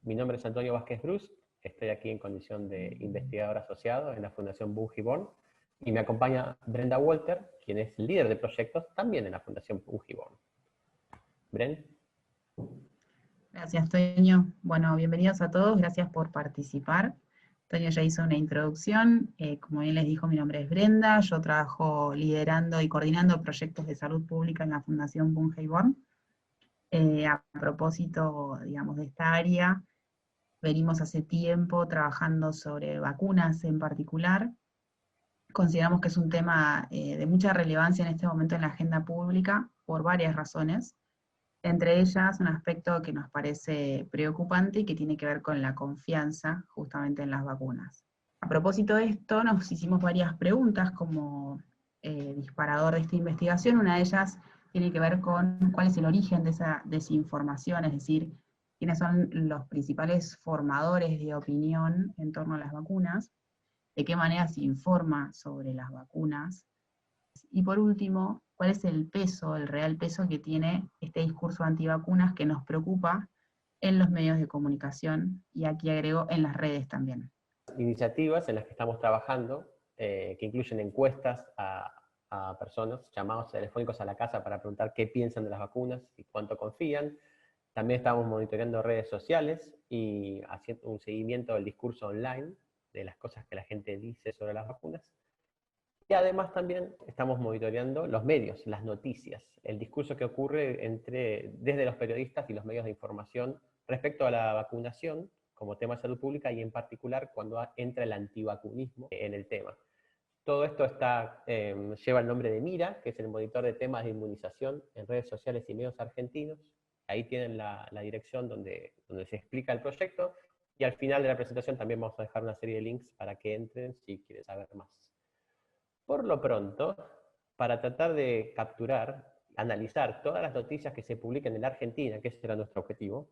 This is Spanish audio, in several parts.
Mi nombre es Antonio Vázquez Brus, estoy aquí en condición de investigador asociado en la Fundación Bunge-Born y me acompaña Brenda Walter, quien es líder de proyectos también en la Fundación Bunge-Born. Bren. Gracias, Toño. Bueno, bienvenidos a todos, gracias por participar. Toño ya hizo una introducción, como bien les dijo, mi nombre es Brenda, yo trabajo liderando y coordinando proyectos de salud pública en la Fundación Bunge-Born. A propósito, digamos, de esta área, venimos hace tiempo trabajando sobre vacunas en particular. Consideramos que es un tema de mucha relevancia en este momento en la agenda pública por varias razones. Entre ellas, un aspecto que nos parece preocupante y que tiene que ver con la confianza justamente en las vacunas. A propósito de esto, nos hicimos varias preguntas como disparador de esta investigación. Una de ellas tiene que ver con cuál es el origen de esa desinformación, es decir, quiénes son los principales formadores de opinión en torno a las vacunas, de qué manera se informa sobre las vacunas. Y por último, ¿cuál es el peso, el real peso que tiene este discurso antivacunas que nos preocupa en los medios de comunicación? Y aquí agrego en las redes también. Iniciativas en las que estamos trabajando, que incluyen encuestas a personas, llamados telefónicos a la casa para preguntar qué piensan de las vacunas y cuánto confían. También estamos monitoreando redes sociales y haciendo un seguimiento del discurso online, de las cosas que la gente dice sobre las vacunas. Y además también estamos monitoreando los medios, las noticias, el discurso que ocurre desde los periodistas y los medios de información respecto a la vacunación como tema de salud pública y en particular cuando entra el antivacunismo en el tema. Todo esto lleva el nombre de MIRA, que es el monitor de temas de inmunización en redes sociales y medios argentinos. Ahí tienen la dirección donde se explica el proyecto, y al final de la presentación también vamos a dejar una serie de links para que entren si quieren saber más. Por lo pronto, para tratar de capturar, analizar todas las noticias que se publiquen en la Argentina, que ese era nuestro objetivo,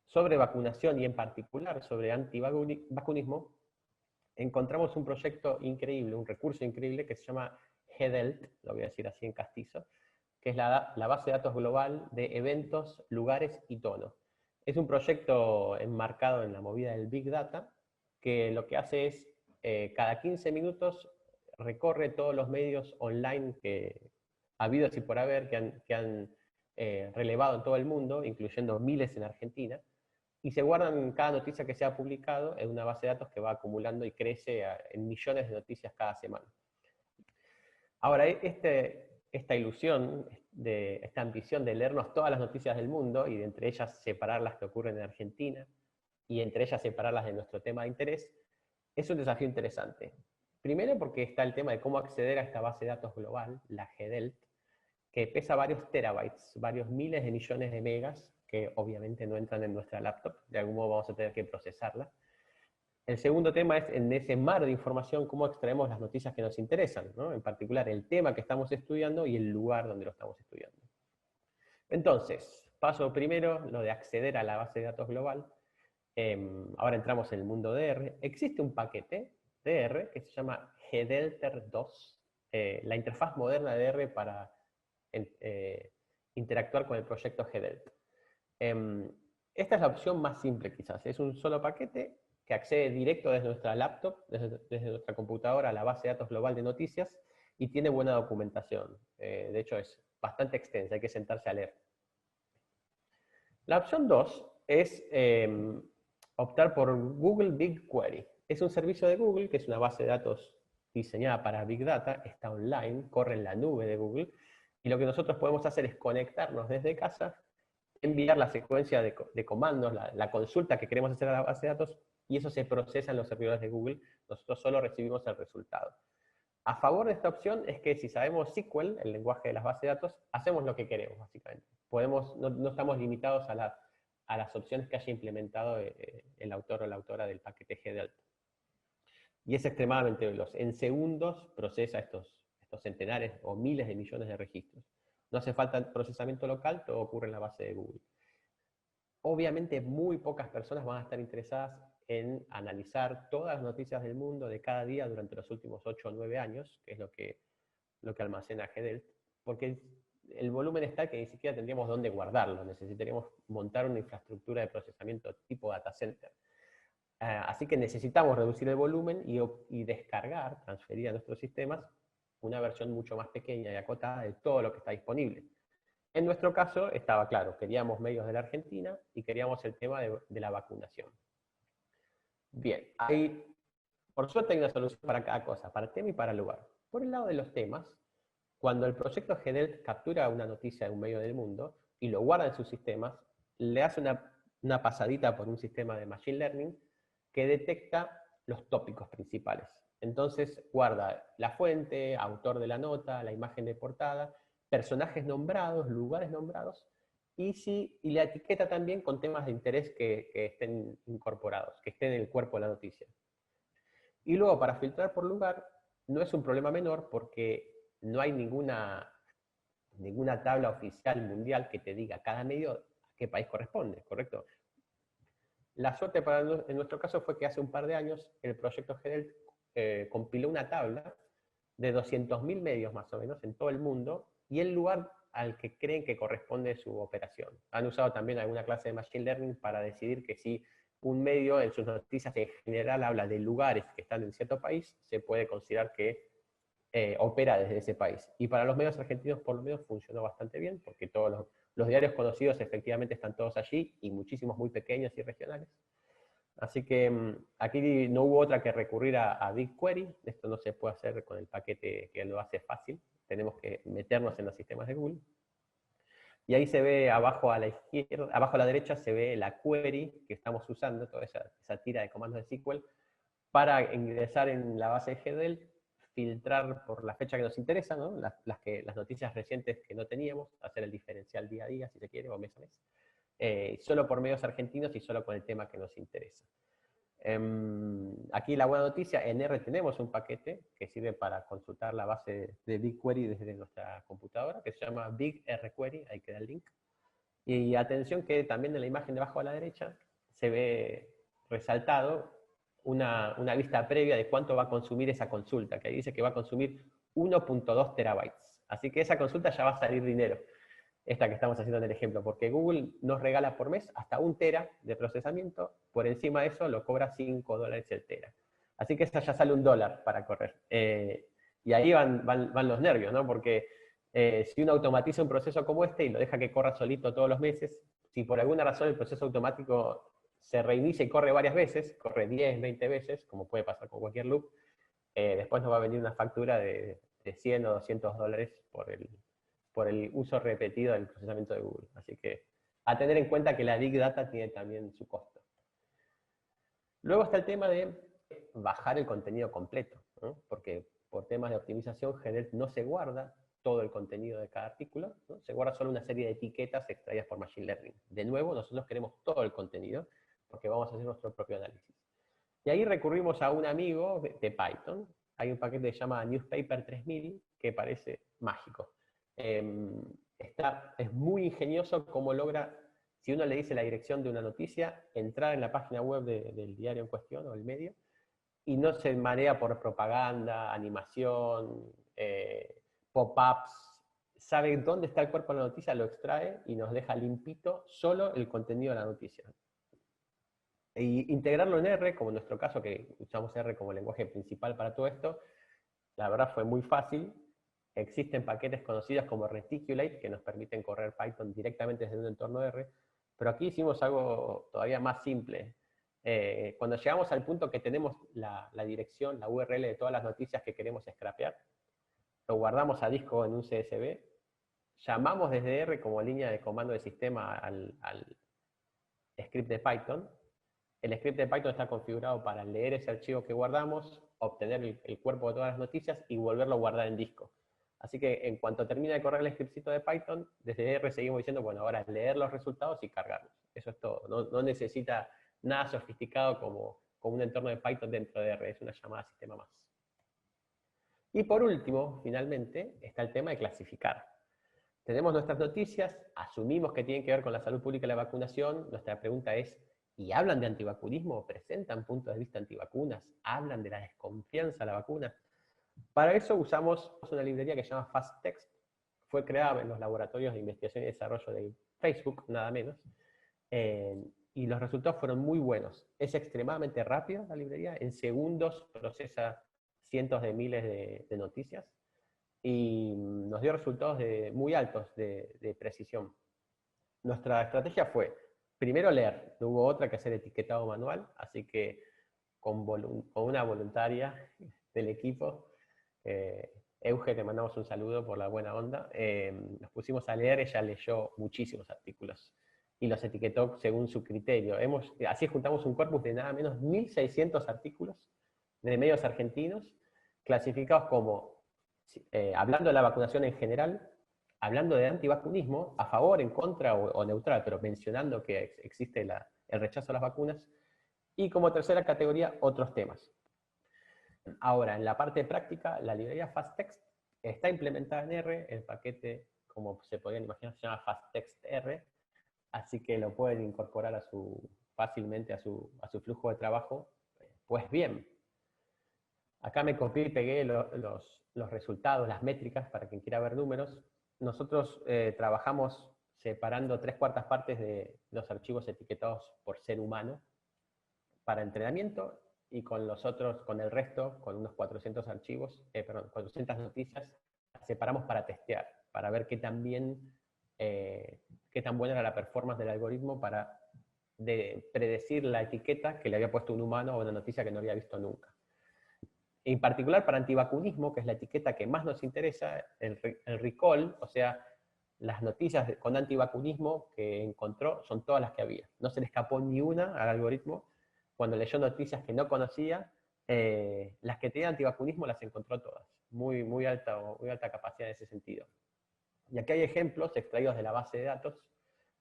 sobre vacunación y en particular sobre antivacunismo, encontramos un proyecto increíble, un recurso increíble que se llama HEDELT, lo voy a decir así en castizo, que es la base de datos global de eventos, lugares y tono. Es un proyecto enmarcado en la movida del Big Data, que lo que hace es, cada 15 minutos, recorre todos los medios online que habidos y por haber, que han relevado en todo el mundo, incluyendo miles en Argentina, y se guardan cada noticia que se ha publicado en una base de datos que va acumulando y crece en millones de noticias cada semana. Ahora, esta ilusión, esta ambición de leernos todas las noticias del mundo y de entre ellas separar las que ocurren en Argentina y entre ellas separarlas de nuestro tema de interés, es un desafío interesante. Primero porque está el tema de cómo acceder a esta base de datos global, la HEDELT, que pesa varios terabytes, varios miles de millones de megas, que obviamente no entran en nuestra laptop, de algún modo vamos a tener que procesarla. El segundo tema es, en ese mar de información, cómo extraemos las noticias que nos interesan, ¿no? En particular el tema que estamos estudiando y el lugar donde lo estamos estudiando. Entonces, paso primero, lo de acceder a la base de datos global. Ahora entramos en el mundo DR. Existe un paquete DR que se llama GDelter 2, la interfaz moderna de DR para interactuar con el proyecto GDELT. Esta es la opción más simple quizás, es un solo paquete que accede directo desde nuestra laptop, desde nuestra computadora a la base de datos global de noticias y tiene buena documentación. De hecho es bastante extensa, hay que sentarse a leer. La opción 2 es optar por Google BigQuery. Es un servicio de Google que es una base de datos diseñada para Big Data, está online, corre en la nube de Google, y lo que nosotros podemos hacer es conectarnos desde casa, enviar la secuencia de comandos, la consulta que queremos hacer a la base de datos, y eso se procesa en los servidores de Google, nosotros solo recibimos el resultado. A favor de esta opción es que si sabemos SQL, el lenguaje de las bases de datos, hacemos lo que queremos, básicamente. No estamos limitados a las opciones que haya implementado el autor o la autora del paquete GDELT. Y es extremadamente veloz. En segundos procesa estos centenares o miles de millones de registros. No hace falta procesamiento local, todo ocurre en la base de Google. Obviamente muy pocas personas van a estar interesadas en analizar todas las noticias del mundo de cada día durante los últimos 8 o 9 años, que es lo que almacena GDELT, porque el volumen es tal que ni siquiera tendríamos dónde guardarlo, necesitaríamos montar una infraestructura de procesamiento tipo data center. Así que necesitamos reducir el volumen y descargar, transferir a nuestros sistemas una versión mucho más pequeña y acotada de todo lo que está disponible. En nuestro caso estaba claro, queríamos medios de la Argentina y queríamos el tema de la vacunación. Bien, ahí, por suerte hay una solución para cada cosa, para tema y para lugar. Por el lado de los temas, cuando el proyecto GDELT captura una noticia de un medio del mundo y lo guarda en sus sistemas, le hace una pasadita por un sistema de Machine Learning que detecta los tópicos principales. Entonces guarda la fuente, autor de la nota, la imagen de portada, personajes nombrados, lugares nombrados, y la etiqueta también con temas de interés que estén incorporados, que estén en el cuerpo de la noticia. Y luego, para filtrar por lugar, no es un problema menor porque no hay ninguna tabla oficial mundial que te diga cada medio a qué país corresponde, ¿correcto? La suerte en nuestro caso fue que hace un par de años el proyecto GDELT compiló una tabla de 200.000 medios más o menos en todo el mundo y el lugar al que creen que corresponde su operación. Han usado también alguna clase de Machine Learning para decidir que si un medio en sus noticias en general habla de lugares que están en cierto país, se puede considerar que opera desde ese país. Y para los medios argentinos por lo menos funcionó bastante bien, porque todos los diarios conocidos efectivamente están todos allí, y muchísimos muy pequeños y regionales. Así que aquí no hubo otra que recurrir a BigQuery. Esto no se puede hacer con el paquete que lo hace fácil. Tenemos que meternos en los sistemas de Google. Y ahí se ve abajo a la izquierda, abajo a la derecha se ve la query que estamos usando, toda esa tira de comandos de SQL, para ingresar en la base de GDELT, filtrar por la fecha que nos interesa, ¿no? las noticias recientes que no teníamos, hacer el diferencial día a día, si se quiere, o mes a mes. Solo por medios argentinos y solo con el tema que nos interesa. Aquí la buena noticia, en R tenemos un paquete que sirve para consultar la base de BigQuery desde nuestra computadora, que se llama BigRQuery, ahí queda el link. Y atención que también en la imagen de abajo a la derecha se ve resaltado una vista previa de cuánto va a consumir esa consulta, que ahí dice que va a consumir 1.2 terabytes. Así que esa consulta ya va a salir dinero, esta que estamos haciendo en el ejemplo, porque Google nos regala por mes hasta 1 tera de procesamiento, por encima de eso lo cobra $5 el tera. Así que esa ya sale $1 para correr. Y ahí van los nervios, ¿no? Porque si uno automatiza un proceso como este y lo deja que corra solito todos los meses, si por alguna razón el proceso automático se reinicia y corre varias veces, corre 10, 20 veces, como puede pasar con cualquier loop, después nos va a venir una factura de 100 o $200 por el uso repetido del procesamiento de Google. Así que a tener en cuenta que la Big Data tiene también su costo. Luego está el tema de bajar el contenido completo, ¿no? Porque por temas de optimización, GDELT no se guarda todo el contenido de cada artículo, ¿no? Se guarda solo una serie de etiquetas extraídas por Machine Learning. De nuevo, nosotros queremos todo el contenido, porque vamos a hacer nuestro propio análisis. Y ahí recurrimos a un amigo de Python. Hay un paquete que se llama Newspaper 3000, que parece mágico. Es muy ingenioso cómo logra, si uno le dice la dirección de una noticia, entrar en la página web del diario en cuestión o el medio, y no se marea por propaganda, animación, pop-ups. Sabe dónde está el cuerpo de la noticia, lo extrae y nos deja limpito solo el contenido de la noticia. Y integrarlo en R, como en nuestro caso, que usamos R como lenguaje principal para todo esto, la verdad fue muy fácil. Existen paquetes conocidos como Reticulate que nos permiten correr Python directamente desde un entorno R, pero aquí hicimos algo todavía más simple. Cuando llegamos al punto que tenemos la dirección, la URL de todas las noticias que queremos scrapear, lo guardamos a disco en un CSV, llamamos desde R como línea de comando de sistema al script de Python. El script de Python está configurado para leer ese archivo que guardamos, obtener el cuerpo de todas las noticias y volverlo a guardar en disco. Así que en cuanto termina de correr el scriptcito de Python, desde R seguimos diciendo, bueno, ahora es leer los resultados y cargarlos. Eso es todo. No necesita nada sofisticado como un entorno de Python dentro de R. Es una llamada a sistema más. Y por último, finalmente, está el tema de clasificar. Tenemos nuestras noticias, asumimos que tienen que ver con la salud pública y la vacunación. Nuestra pregunta es, ¿y hablan de antivacunismo? ¿Presentan puntos de vista antivacunas? ¿Hablan de la desconfianza a la vacuna? Para eso usamos una librería que se llama FastText, fue creada en los laboratorios de investigación y desarrollo de Facebook, nada menos, y los resultados fueron muy buenos. Es extremadamente rápida la librería, en segundos procesa cientos de miles de noticias, y nos dio resultados muy altos de precisión. Nuestra estrategia fue, primero leer, no hubo otra que hacer etiquetado manual, así que con una voluntaria del equipo, Euge, te mandamos un saludo por la buena onda, nos pusimos a leer, ella leyó muchísimos artículos y los etiquetó según su criterio. Así juntamos un corpus de nada menos 1.600 artículos de medios argentinos, clasificados como, hablando de la vacunación en general, hablando de antivacunismo, a favor, en contra o neutral, pero mencionando que existe el rechazo a las vacunas, y como tercera categoría, otros temas. Ahora, en la parte práctica, la librería FastText está implementada en R, el paquete, como se podrían imaginar, se llama FastText R, así que lo pueden incorporar fácilmente a su flujo de trabajo. Pues bien, acá me copié y pegué los resultados, las métricas, para quien quiera ver números. Nosotros trabajamos separando 3/4 partes de los archivos etiquetados por ser humano para entrenamiento, y con el resto, con unos 400 archivos, 400 noticias, las separamos para testear, para ver qué tan buena era la performance del algoritmo para predecir la etiqueta que le había puesto un humano a una noticia que no había visto nunca. En particular para antivacunismo, que es la etiqueta que más nos interesa, el recall, o sea, las noticias con antivacunismo que encontró son todas las que había. No se le escapó ni una al algoritmo. Cuando leyó noticias que no conocía, las que tenían antivacunismo las encontró todas. Muy alta capacidad en ese sentido. Y aquí hay ejemplos extraídos de la base de datos.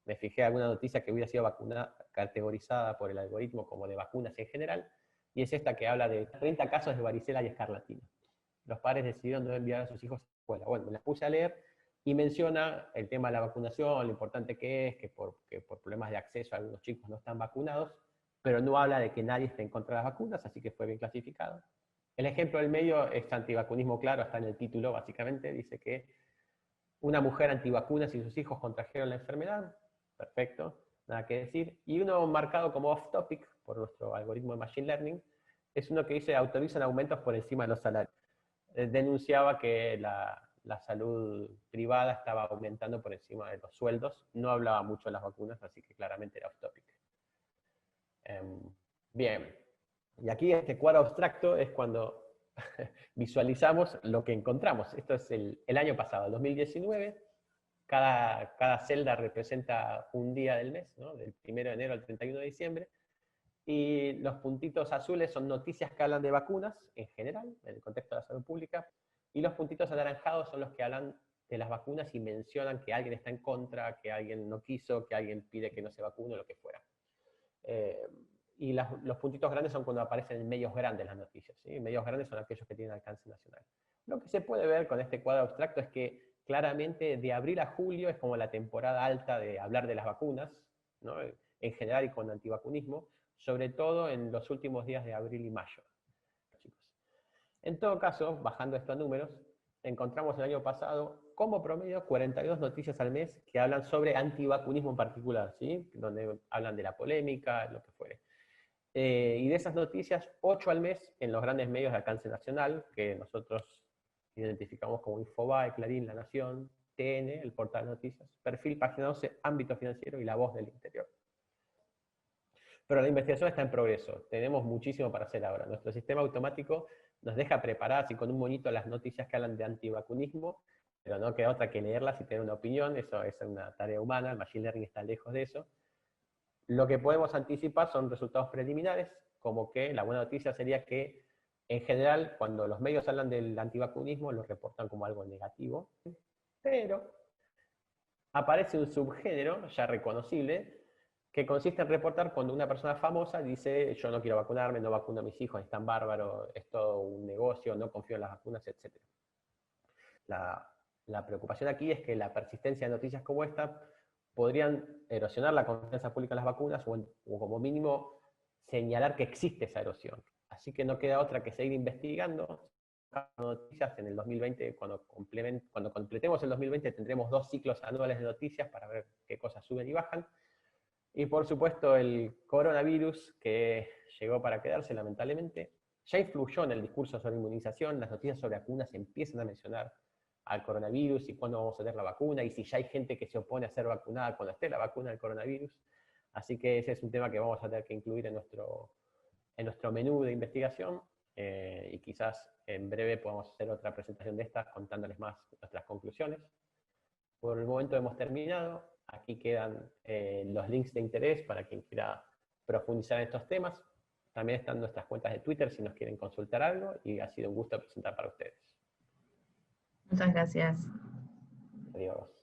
Me fijé alguna noticia que hubiera sido categorizada por el algoritmo como de vacunas en general, y es esta que habla de 30 casos de varicela y escarlatina. Los padres decidieron no enviar a sus hijos a la escuela. Bueno, me las puse a leer y menciona el tema de la vacunación, lo importante que es, que por problemas de acceso algunos chicos no están vacunados, pero no habla de que nadie esté en contra de las vacunas, así que fue bien clasificado. El ejemplo del medio es antivacunismo claro, está en el título básicamente, dice que una mujer antivacunas y sus hijos contrajeron la enfermedad, perfecto, nada que decir. Y uno marcado como off topic por nuestro algoritmo de Machine Learning, es uno que dice autorizan aumentos por encima de los salarios. Denunciaba que la salud privada estaba aumentando por encima de los sueldos, no hablaba mucho de las vacunas, así que claramente era off topic. Bien, y aquí este cuadro abstracto es cuando visualizamos lo que encontramos. Esto es el año pasado, el 2019. Cada celda representa un día del mes, ¿no? Del 1 de enero al 31 de diciembre. Y los puntitos azules son noticias que hablan de vacunas, en general, en el contexto de la salud pública. Y los puntitos anaranjados son los que hablan de las vacunas y mencionan que alguien está en contra, que alguien no quiso, que alguien pide que no se vacune, lo que fuera. Y los puntitos grandes son cuando aparecen en medios grandes las noticias, ¿sí? Medios grandes son aquellos que tienen alcance nacional. Lo que se puede ver con este cuadro abstracto es que claramente de abril a julio es como la temporada alta de hablar de las vacunas, ¿no? En general y con antivacunismo, sobre todo en los últimos días de abril y mayo. Chicos. En todo caso, bajando estos números, encontramos el año pasado como promedio 42 noticias al mes que hablan sobre antivacunismo en particular, ¿sí? Donde hablan de la polémica, lo que fuere. Y de esas noticias, 8 al mes en los grandes medios de alcance nacional, que nosotros identificamos como Infobae, Clarín, La Nación, TN, el portal de noticias, Perfil, Página 12, Ámbito Financiero y La Voz del Interior. Pero la investigación está en progreso, tenemos muchísimo para hacer ahora. Nuestro sistema automático nos deja preparar así con un monito las noticias que hablan de antivacunismo, pero no queda otra que leerlas y tener una opinión, eso es una tarea humana, el Machine Learning está lejos de eso. Lo que podemos anticipar son resultados preliminares, como que la buena noticia sería que, en general, cuando los medios hablan del antivacunismo, lo reportan como algo negativo, pero aparece un subgénero ya reconocible, que consiste en reportar cuando una persona famosa dice yo no quiero vacunarme, no vacuno a mis hijos, es tan bárbaro, es todo un negocio, no confío en las vacunas, etc. La preocupación aquí es que la persistencia de noticias como esta podrían erosionar la confianza pública en las vacunas o como mínimo señalar que existe esa erosión. Así que no queda otra que seguir investigando, noticias en el 2020, cuando completemos el 2020 tendremos 2 ciclos anuales de noticias para ver qué cosas suben y bajan. Y por supuesto el coronavirus, que llegó para quedarse lamentablemente, ya influyó en el discurso sobre inmunización. Las noticias sobre vacunas empiezan a mencionar al coronavirus y cuándo vamos a tener la vacuna, y si ya hay gente que se opone a ser vacunada cuando esté la vacuna del coronavirus. Así que ese es un tema que vamos a tener que incluir en nuestro menú de investigación, y quizás en breve podamos hacer otra presentación de estas contándoles más nuestras conclusiones. Por el momento hemos terminado. Aquí quedan los links de interés para quien quiera profundizar en estos temas. También están nuestras cuentas de Twitter si nos quieren consultar algo, y ha sido un gusto presentar para ustedes. Muchas gracias. Adiós.